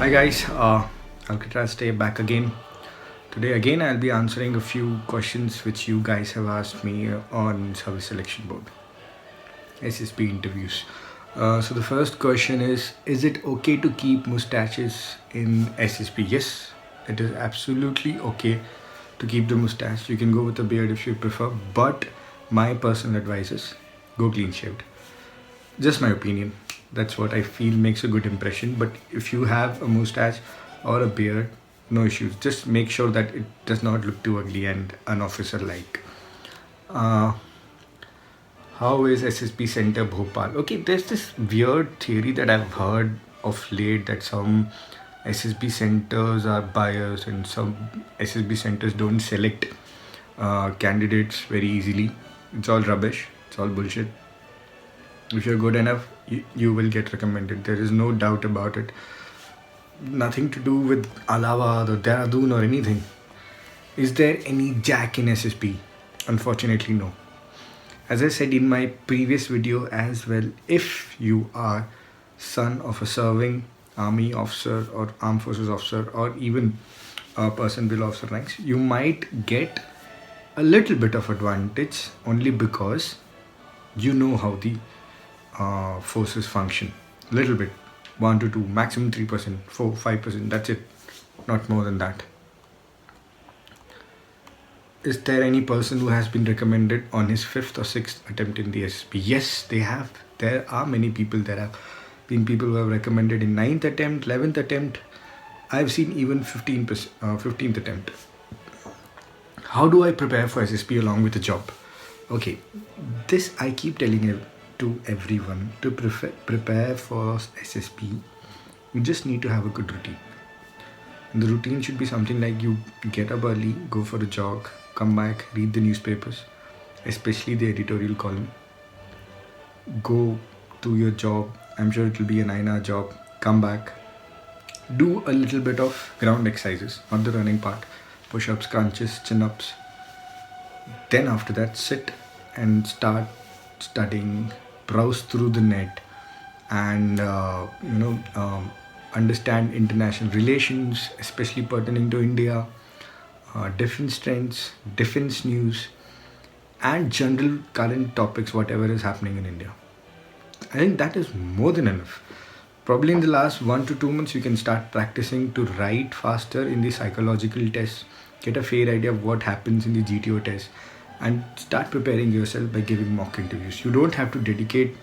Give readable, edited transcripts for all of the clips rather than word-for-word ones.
Hi guys, Alcatraz Dey back again. Today again I'll be answering a few questions which you guys have asked me on Service Selection Board, SSB interviews. So the first question is it okay to keep mustaches in SSB? Yes, it is absolutely okay to keep the mustache. You can go with a beard if you prefer, but my personal advice is go clean shaved. Just my opinion. That's what I feel makes a good impression. But if you have a mustache or a beard, no issues. Just make sure that it does not look too ugly and unofficer-like. Uh, how is SSB Center Bhopal? Okay, there's this weird theory that I've heard of late that some SSB centers are biased and some SSB centers don't select candidates very easily. It's all rubbish. It's all bullshit. If you're good enough, you will get recommended. There is no doubt about it. Nothing to do with Allahabad or Dehradun or anything. Is there any jack in SSB? Unfortunately, no. As I said in my previous video as well, if you are son of a serving army officer or armed forces officer or even a person below officer ranks, you might get a little bit of advantage only because you know how the forces function. Little bit, 1 to 2, maximum 3%, 4, 5%, that's it, not more than that. Is there any person who has been recommended on his 5th or 6th attempt in the SSB? Yes, they have. There are many people. There have been people who have recommended in 9th attempt, 11th attempt. I've seen even 15th attempt. How do I prepare for SSB along with the job? Okay, this I keep telling you to everyone. To prepare for SSB, you just need to have a good routine. And the routine should be something like you get up early, go for a jog, come back, read the newspapers, especially the editorial column, go to your job. I'm sure it will be a 9-hour job. Come back, do a little bit of ground exercises, not the running part, push-ups, crunches, chin-ups. Then after that, sit and start studying, browse through the net, and understand international relations, especially pertaining to India, defense trends, defense news, and general current topics, whatever is happening in India. I think that is more than enough. Probably in the last 1 to 2 months, you can start practicing to write faster in the psychological tests, get a fair idea of what happens in the GTO test, and start preparing yourself by giving mock interviews. You don't have to dedicate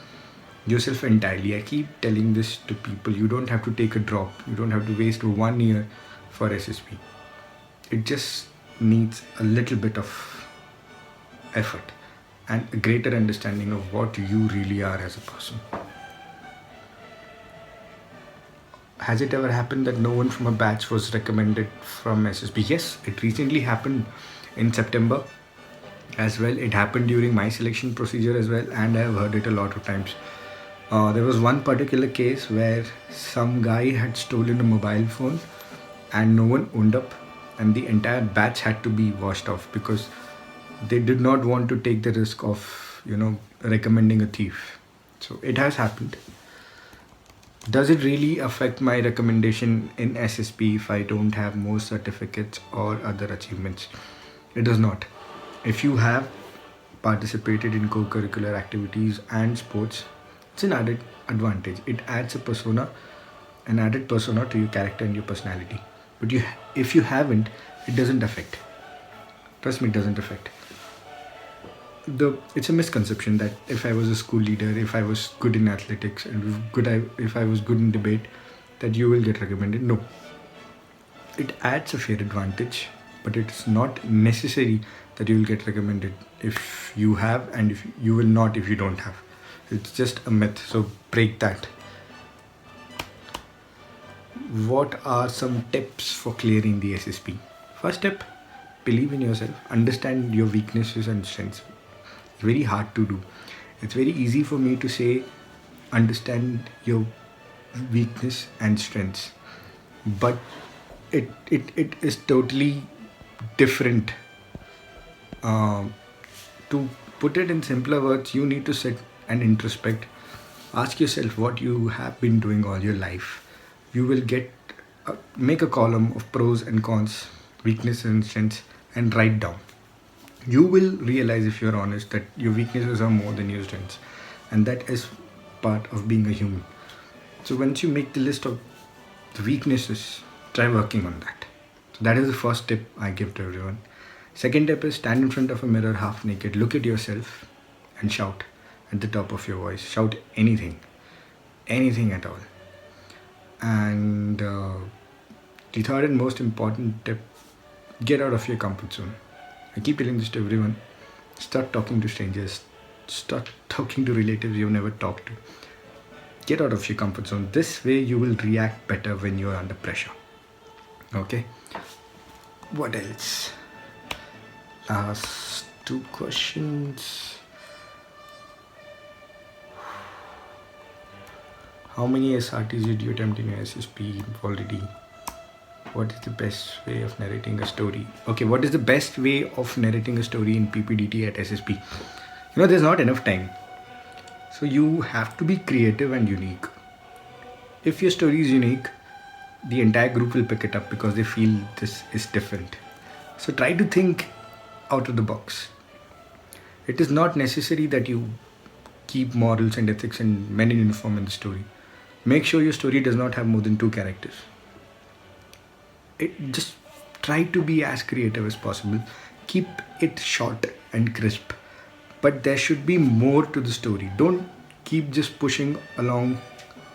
yourself entirely. I keep telling this to people. You don't have to take a drop. You don't have to waste 1 year for SSB. It just needs a little bit of effort and a greater understanding of what you really are as a person. Has it ever happened that no one from a batch was recommended from SSB? Yes, it recently happened in September as well. It happened during my selection procedure as well, and I have heard it a lot of times. There was one particular case where some guy had stolen a mobile phone and no one owned up, and the entire batch had to be washed off because they did not want to take the risk of recommending a thief. So it has happened. Does it really affect my recommendation in SSB if I don't have more certificates or other achievements? It does not. If you have participated in co-curricular activities and sports, it's an added advantage. It adds an added persona to your character and your personality. But if you haven't, it doesn't affect. Trust me, it doesn't affect. It's a misconception that if I was a school leader, if I was good in athletics, and if I was good in debate, that you will get recommended. No. It adds a fair advantage, but it's not necessary that you will get recommended if you have, and if you will not if you don't have. It's just a myth, so break that. What are some tips for clearing the SSB? First step, believe in yourself, understand your weaknesses and strengths. It's very hard to do. It's very easy for me to say understand your weakness and strengths, but it is totally different. To put it in simpler words, you need to sit and introspect. Ask yourself what you have been doing all your life. You will get make a column of pros and cons, weaknesses and strengths, and write down. You will realize, if you're honest, that your weaknesses are more than your strengths, and that is part of being a human. So once you make the list of the weaknesses, try working on that. So that is the first tip I give to everyone. Second tip is stand in front of a mirror half naked, look at yourself and shout at the top of your voice. Shout anything at all. And the third and most important tip, get out of your comfort zone. I keep telling this to everyone. Start talking to strangers. Start talking to relatives you've never talked to. Get out of your comfort zone. This way you will react better when you're under pressure. Okay. What else? Last two questions. How many SRTs did you attempt in your SSB already? What is the best way of narrating a story? Okay, what is the best way of narrating a story in PPDT at SSB? There's not enough time. So you have to be creative and unique. If your story is unique, the entire group will pick it up because they feel this is different. So try to think out of the box. It is not necessary that you keep morals and ethics and men in uniform in the story. Make sure your story does not have more than 2 characters. Just try to be as creative as possible. Keep it short and crisp. But there should be more to the story. Don't keep just pushing along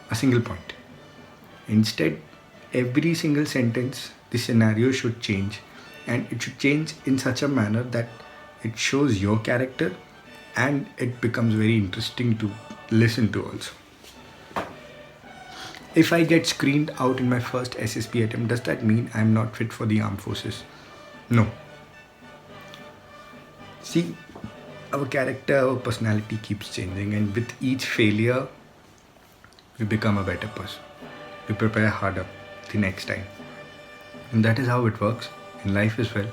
a single point. Instead, every single sentence, the scenario should change. And it should change in such a manner that it shows your character and it becomes very interesting to listen to also. If I get screened out in my first SSB attempt, does that mean I'm not fit for the armed forces? No. See, our character, our personality keeps changing, and with each failure, we become a better person. We prepare harder the next time. And that is how it works in life as well.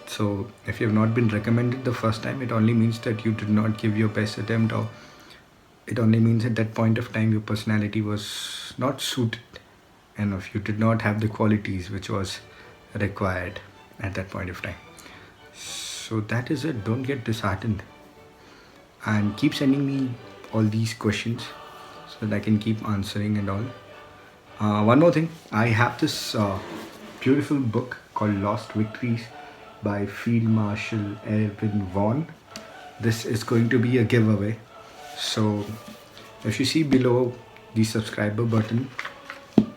So if you have not been recommended the first time, it only means that you did not give your best attempt, or it only means at that point of time your personality was not suited enough. You did not have the qualities which was required at that point of time. So that is it. Don't get disheartened. And keep sending me all these questions so that I can keep answering and all. One more thing. I have this beautiful book called Lost Victories by Field Marshal Erwin Vaughan. This is going to be a giveaway. So if you see below the subscriber button,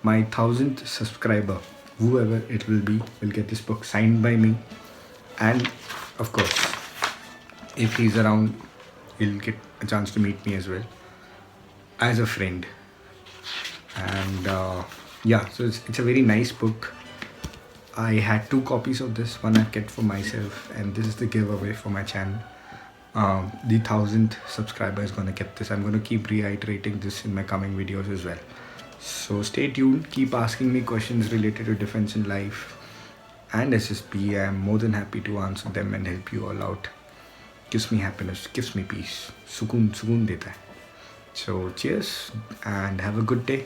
my 1000th subscriber, whoever it will be, will get this book signed by me. And of course, if he's around, he'll get a chance to meet me as well as a friend. And so it's a very nice book. I had 2 copies of this. One I kept for myself, and this is the giveaway for my channel. The 1000th subscriber is going to get this. I'm going to keep reiterating this in my coming videos as well. So stay tuned. Keep asking me questions related to defense in life and SSB. I'm more than happy to answer them and help you all out. Gives me happiness, gives me peace. Sukoon deta hai. So cheers and have a good day.